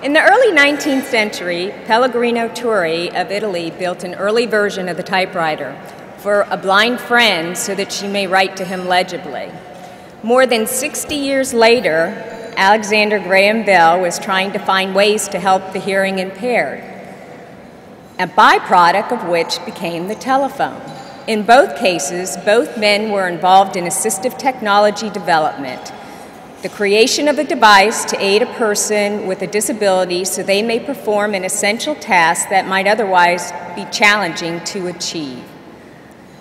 In the early 19th century, Pellegrino Turri of Italy built an early version of the typewriter for a blind friend so that she may write to him legibly. More than 60 years later, Alexander Grahm Bell was trying to find ways to help the hearing impaired, a byproduct of which became the telephone. In both cases, both men were involved in assistive technology development, the creation of a device to aid a person with a disability so they may perform an essential task that might otherwise be challenging to achieve.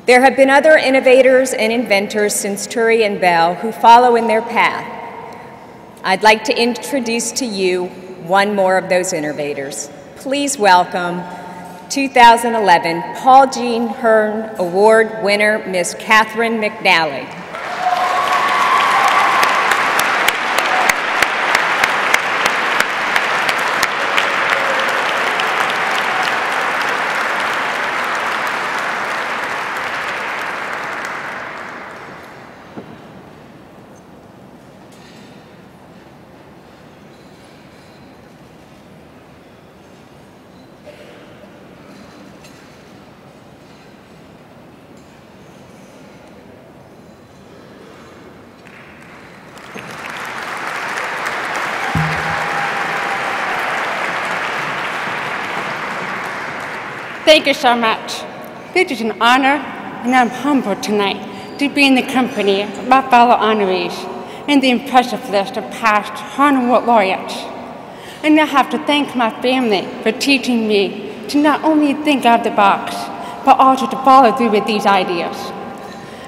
There have been other innovators and inventors since Turri and Bell who follow in their path. I'd like to introduce to you one more of those innovators. Please welcome 2011 Paul Jean Hearne Award winner, Miss Catharine McNally. Thank you so much. It is an honor, and I'm humbled tonight to be in the company of my fellow honorees and the impressive list of past Hearne laureates. And I have to thank my family for teaching me to not only think out of the box, but also to follow through with these ideas.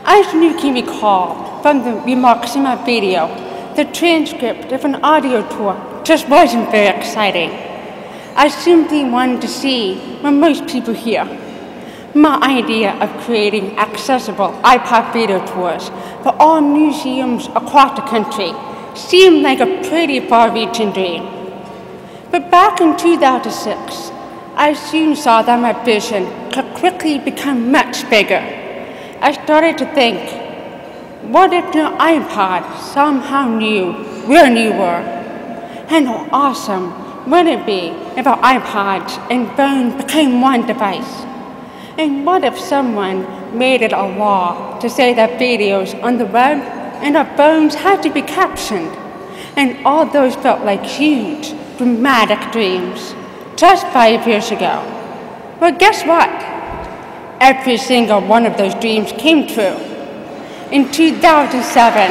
As you can recall from the remarks in my video, the transcript of an audio tour just wasn't very exciting. I simply wanted to see what most people hear. My idea of creating accessible iPod video tours for all museums across the country seemed like a pretty far-reaching dream. But back in 2006, I soon saw that my vision could quickly become much bigger. I started to think, what if the iPod somehow knew where you were? And how awesome would it be if our iPods and phones became one device? And what if someone made it a law to say that videos on the web and our phones had to be captioned? And all those felt like huge, dramatic dreams just 5 years ago. Well, guess what? Every single one of those dreams came true. In 2007,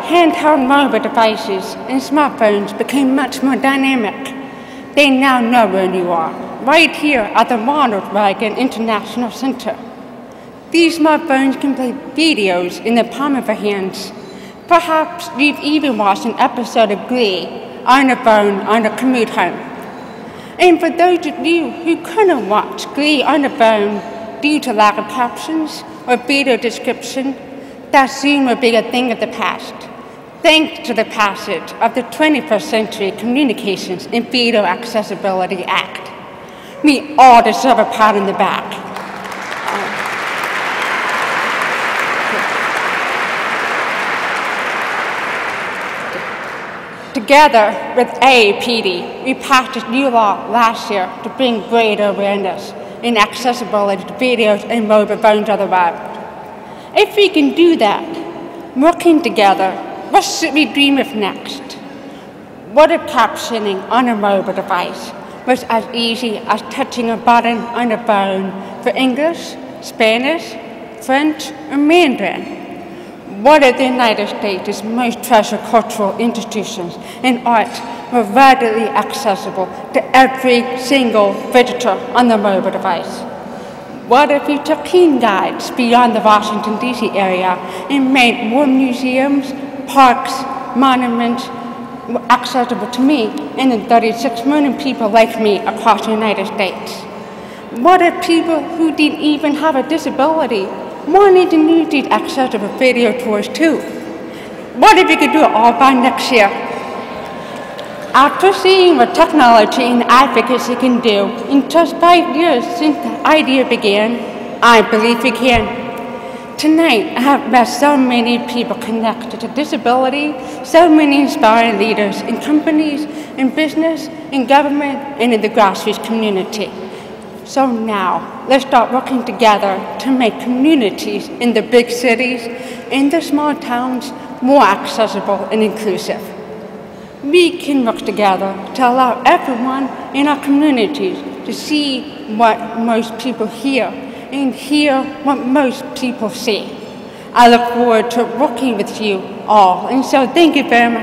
handheld mobile devices and smartphones became much more dynamic. They now know where you are, right here at the Ronald Reagan International Center. These smartphones can play videos in the palm of your hands. Perhaps you've even watched an episode of Glee on a phone on a commute home. And for those of you who couldn't watch Glee on the phone due to lack of captions or video description, that soon will be a thing of the past, thanks to the passage of the 21st Century Communications and Video Accessibility Act. We all deserve a pat on the back. Together with AAPD, we passed a new law last year to bring greater awareness and accessibility to videos and mobile phones on the web. If we can do that, working together, what should we dream of next? What if captioning on a mobile device was as easy as touching a button on a phone for English, Spanish, French, or Mandarin? What if the United States' most treasured cultural institutions and arts were readily accessible to every single visitor on the mobile device? What if we took keen guides beyond the Washington, D.C. area and made more museums, parks, monuments accessible to me and the 36 million people like me across the United States? What if people who didn't even have a disability wanted to use these accessible video tours too? What if we could do it all by next year? After seeing what technology and advocacy can do in just 5 years since the idea began, I believe we can. Tonight, I have met so many people connected to disability, so many inspiring leaders in companies, in business, in government, and in the grassroots community. So now, let's start working together to make communities in the big cities, in the small towns, more accessible and inclusive. We can work together to allow everyone in our communities to see what most people hear and hear what most people see. I look forward to working with you all, and so thank you very much.